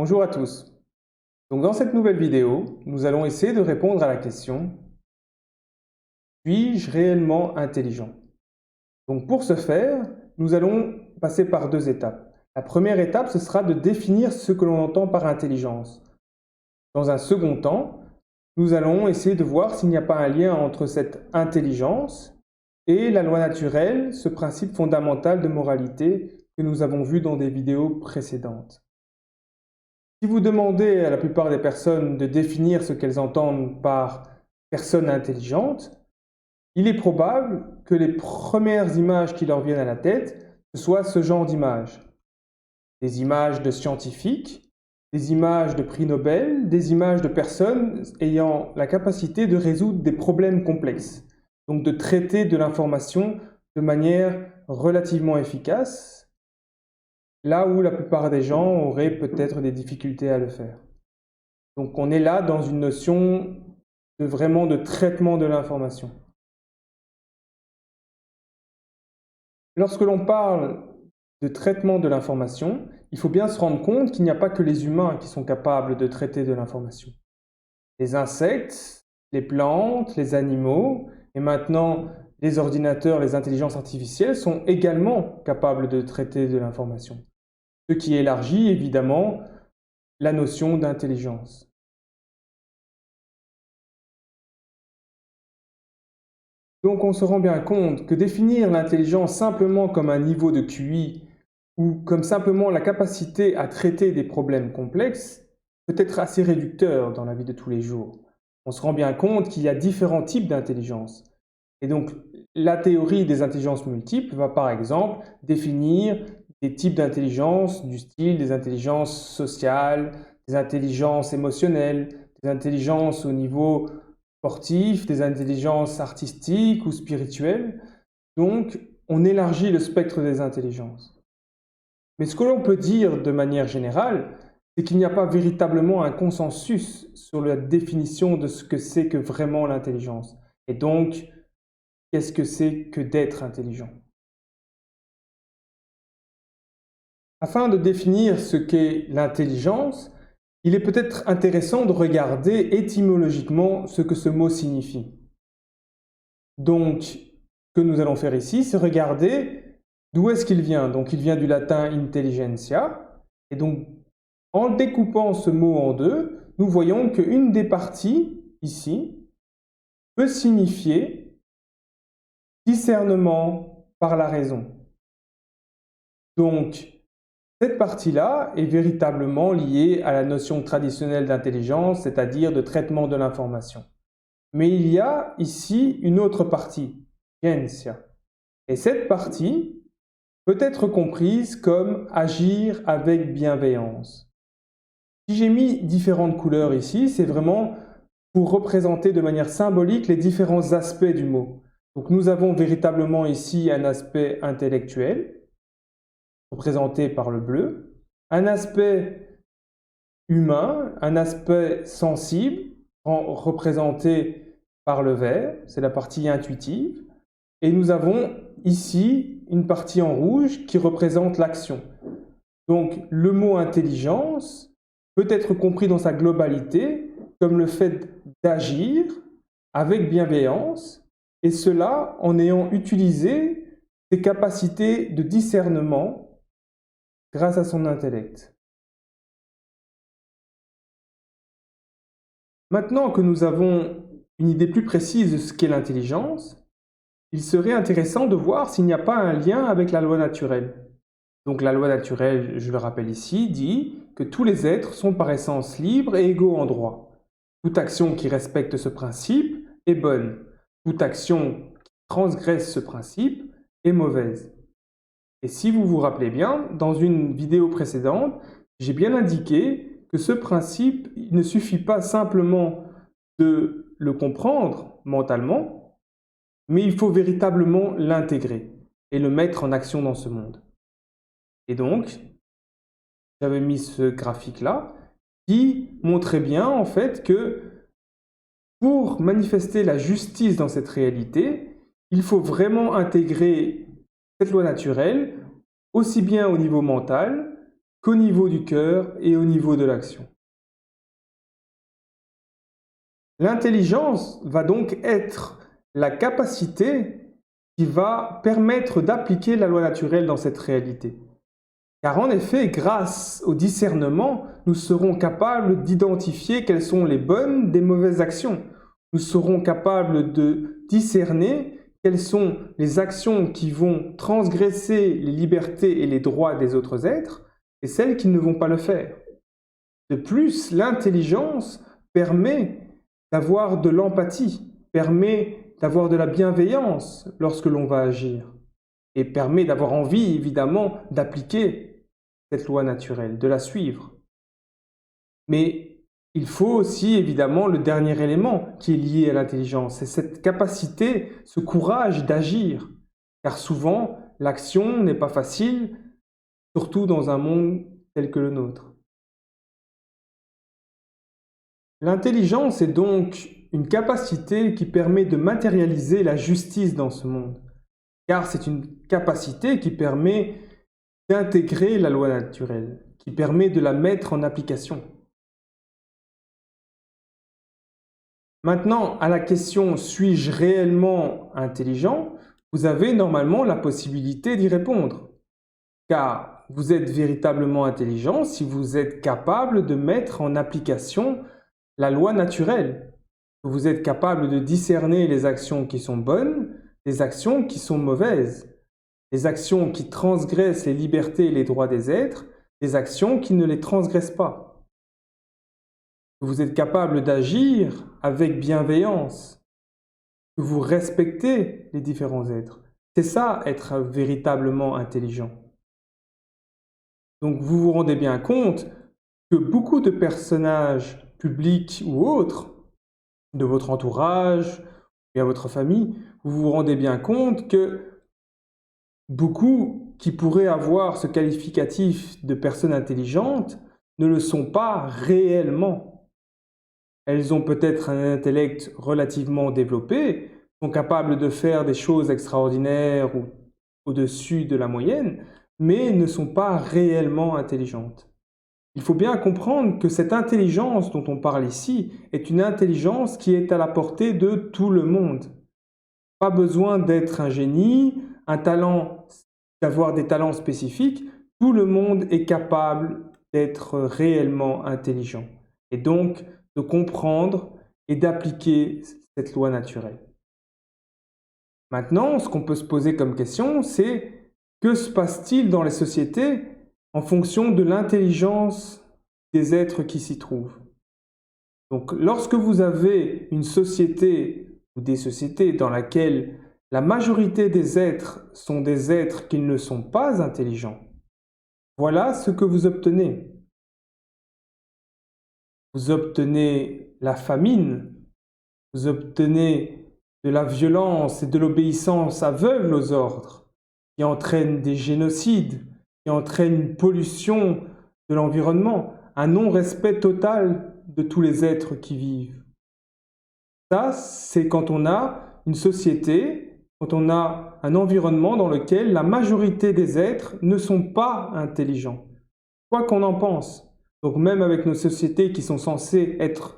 Bonjour à tous. Donc dans cette nouvelle vidéo, nous allons essayer de répondre à la question: suis-je réellement intelligent? Donc pour ce faire, nous allons passer par deux étapes. La première étape, ce sera de définir ce que l'on entend par intelligence. Dans un second temps, nous allons essayer de voir s'il n'y a pas un lien entre cette intelligence et la loi naturelle, ce principe fondamental de moralité que nous avons vu dans des vidéos précédentes. Si vous demandez à la plupart des personnes de définir ce qu'elles entendent par personne intelligente, il est probable que les premières images qui leur viennent à la tête, ce soit ce genre d'images. Des images de scientifiques, des images de prix Nobel, des images de personnes ayant la capacité de résoudre des problèmes complexes, donc de traiter de l'information de manière relativement efficace, là où la plupart des gens auraient peut-être des difficultés à le faire. Donc on est là dans une notion vraiment de traitement de l'information. Lorsque l'on parle de traitement de l'information, il faut bien se rendre compte qu'il n'y a pas que les humains qui sont capables de traiter de l'information. Les insectes, les plantes, les animaux, et maintenant les ordinateurs, les intelligences artificielles sont également capables de traiter de l'information. Ce qui élargit évidemment la notion d'intelligence. Donc on se rend bien compte que définir l'intelligence simplement comme un niveau de QI ou comme simplement la capacité à traiter des problèmes complexes peut être assez réducteur dans la vie de tous les jours. On se rend bien compte qu'il y a différents types d'intelligence. Et donc la théorie des intelligences multiples va par exemple définir des types d'intelligence du style des intelligences sociales, des intelligences émotionnelles, des intelligences au niveau sportif, des intelligences artistiques ou spirituelles. Donc, on élargit le spectre des intelligences. Mais ce que l'on peut dire de manière générale, c'est qu'il n'y a pas véritablement un consensus sur la définition de ce que c'est que vraiment l'intelligence. Et donc, qu'est-ce que c'est que d'être intelligent? Afin de définir ce qu'est l'intelligence, il est peut-être intéressant de regarder étymologiquement ce que ce mot signifie. Donc, ce que nous allons faire ici, c'est regarder d'où est-ce qu'il vient. Donc, il vient du latin intelligentsia. Et donc, en découpant ce mot en deux, nous voyons qu'une des parties, ici, peut signifier discernement par la raison. Donc, cette partie-là est véritablement liée à la notion traditionnelle d'intelligence, c'est-à-dire de traitement de l'information. Mais il y a ici une autre partie, scientia. Et cette partie peut être comprise comme agir avec bienveillance. Si j'ai mis différentes couleurs ici, c'est vraiment pour représenter de manière symbolique les différents aspects du mot. Donc nous avons véritablement ici un aspect intellectuel, représenté par le bleu, un aspect humain, un aspect sensible, représenté par le vert, c'est la partie intuitive, et nous avons ici une partie en rouge qui représente l'action. Donc le mot intelligence peut être compris dans sa globalité comme le fait d'agir avec bienveillance, et cela en ayant utilisé ses capacités de discernement grâce à son intellect. Maintenant que nous avons une idée plus précise de ce qu'est l'intelligence, il serait intéressant de voir s'il n'y a pas un lien avec la loi naturelle. Donc la loi naturelle, je le rappelle ici, dit que tous les êtres sont par essence libres et égaux en droit. Toute action qui respecte ce principe est bonne. Toute action qui transgresse ce principe est mauvaise. Et si vous vous rappelez bien, dans une vidéo précédente, j'ai bien indiqué que ce principe il ne suffit pas simplement de le comprendre mentalement, mais il faut véritablement l'intégrer et le mettre en action dans ce monde. Et donc, j'avais mis ce graphique-là qui montrait bien en fait que pour manifester la justice dans cette réalité, il faut vraiment intégrer cette loi naturelle aussi bien au niveau mental qu'au niveau du cœur et au niveau de l'action. L'intelligence va donc être la capacité qui va permettre d'appliquer la loi naturelle dans cette réalité. Car en effet, grâce au discernement, nous serons capables d'identifier quelles sont les bonnes des mauvaises actions. Nous serons capables de discerner quelles sont les actions qui vont transgresser les libertés et les droits des autres êtres et celles qui ne vont pas le faire. De plus, l'intelligence permet d'avoir de l'empathie, permet d'avoir de la bienveillance lorsque l'on va agir et permet d'avoir envie, évidemment, d'appliquer cette loi naturelle, de la suivre. Mais il faut aussi, évidemment, le dernier élément qui est lié à l'intelligence, c'est cette capacité, ce courage d'agir. Car souvent, l'action n'est pas facile, surtout dans un monde tel que le nôtre. L'intelligence est donc une capacité qui permet de matérialiser la justice dans ce monde, car c'est une capacité qui permet d'intégrer la loi naturelle, qui permet de la mettre en application. Maintenant, à la question « suis-je réellement intelligent ?», vous avez normalement la possibilité d'y répondre, car vous êtes véritablement intelligent si vous êtes capable de mettre en application la loi naturelle. Vous êtes capable de discerner les actions qui sont bonnes, les actions qui sont mauvaises, les actions qui transgressent les libertés et les droits des êtres, les actions qui ne les transgressent pas. Vous êtes capable d'agir avec bienveillance, que vous respectez les différents êtres. C'est ça, être véritablement intelligent. Donc vous vous rendez bien compte que beaucoup de personnages publics ou autres, de votre entourage et à votre famille, vous vous rendez bien compte que beaucoup qui pourraient avoir ce qualificatif de personnes intelligentes ne le sont pas réellement. Elles ont peut-être un intellect relativement développé, sont capables de faire des choses extraordinaires ou au-dessus de la moyenne, mais ne sont pas réellement intelligentes. Il faut bien comprendre que cette intelligence dont on parle ici est une intelligence qui est à la portée de tout le monde. Pas besoin d'être un génie, un talent, d'avoir des talents spécifiques. Tout le monde est capable d'être réellement intelligent et donc de comprendre et d'appliquer cette loi naturelle. Maintenant, ce qu'on peut se poser comme question, c'est que se passe-t-il dans les sociétés en fonction de l'intelligence des êtres qui s'y trouvent? Donc, lorsque vous avez une société ou des sociétés dans laquelle la majorité des êtres sont des êtres qui ne sont pas intelligents, voilà ce que vous obtenez. Vous obtenez la famine, vous obtenez de la violence et de l'obéissance aveugle aux ordres, qui entraînent des génocides, qui entraînent une pollution de l'environnement, un non-respect total de tous les êtres qui vivent. Ça, c'est quand on a une société, quand on a un environnement dans lequel la majorité des êtres ne sont pas intelligents, quoi qu'on en pense. Donc même avec nos sociétés qui sont censées être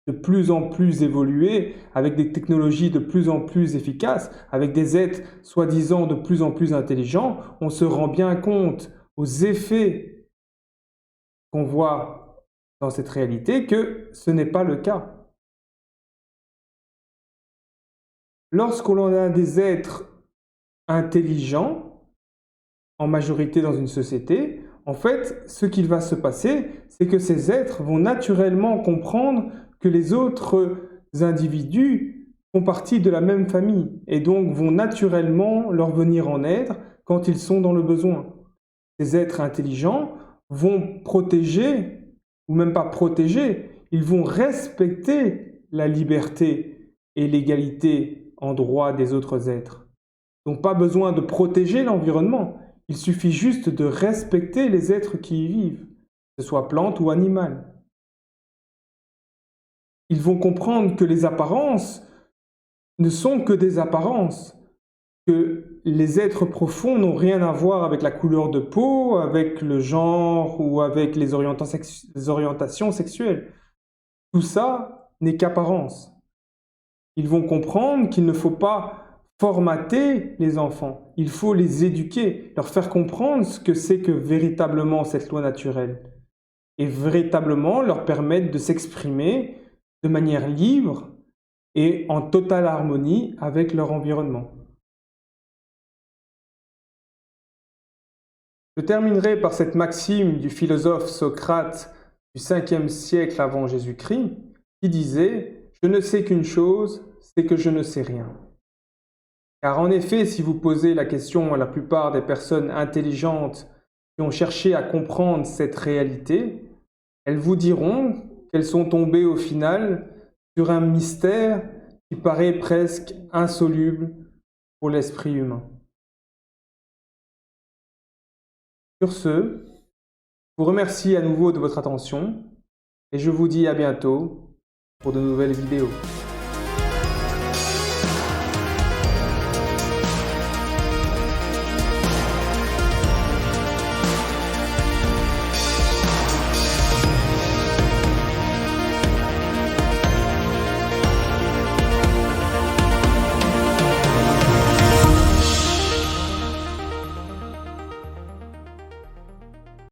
de plus en plus évoluées, avec des technologies de plus en plus efficaces, avec des êtres soi-disant de plus en plus intelligents, on se rend bien compte aux effets qu'on voit dans cette réalité que ce n'est pas le cas. Lorsqu'on a des êtres intelligents, en majorité dans une société, en fait, ce qu'il va se passer, c'est que ces êtres vont naturellement comprendre que les autres individus font partie de la même famille et donc vont naturellement leur venir en aide quand ils sont dans le besoin. Ces êtres intelligents vont protéger, ou même pas protéger, ils vont respecter la liberté et l'égalité en droit des autres êtres. Donc pas besoin de protéger l'environnement, il suffit juste de respecter les êtres qui y vivent, que ce soit plantes ou animales. Ils vont comprendre que les apparences ne sont que des apparences, que les êtres profonds n'ont rien à voir avec la couleur de peau, avec le genre ou avec les orientations sexuelles. Tout ça n'est qu'apparence. Ils vont comprendre qu'il ne faut pas formater les enfants, il faut les éduquer, leur faire comprendre ce que c'est que véritablement cette loi naturelle et véritablement leur permettre de s'exprimer de manière libre et en totale harmonie avec leur environnement. Je terminerai par cette maxime du philosophe Socrate du 5e siècle avant Jésus-Christ qui disait « Je ne sais qu'une chose, c'est que je ne sais rien ». Car en effet, si vous posez la question à la plupart des personnes intelligentes qui ont cherché à comprendre cette réalité, elles vous diront qu'elles sont tombées au final sur un mystère qui paraît presque insoluble pour l'esprit humain. Sur ce, je vous remercie à nouveau de votre attention et je vous dis à bientôt pour de nouvelles vidéos.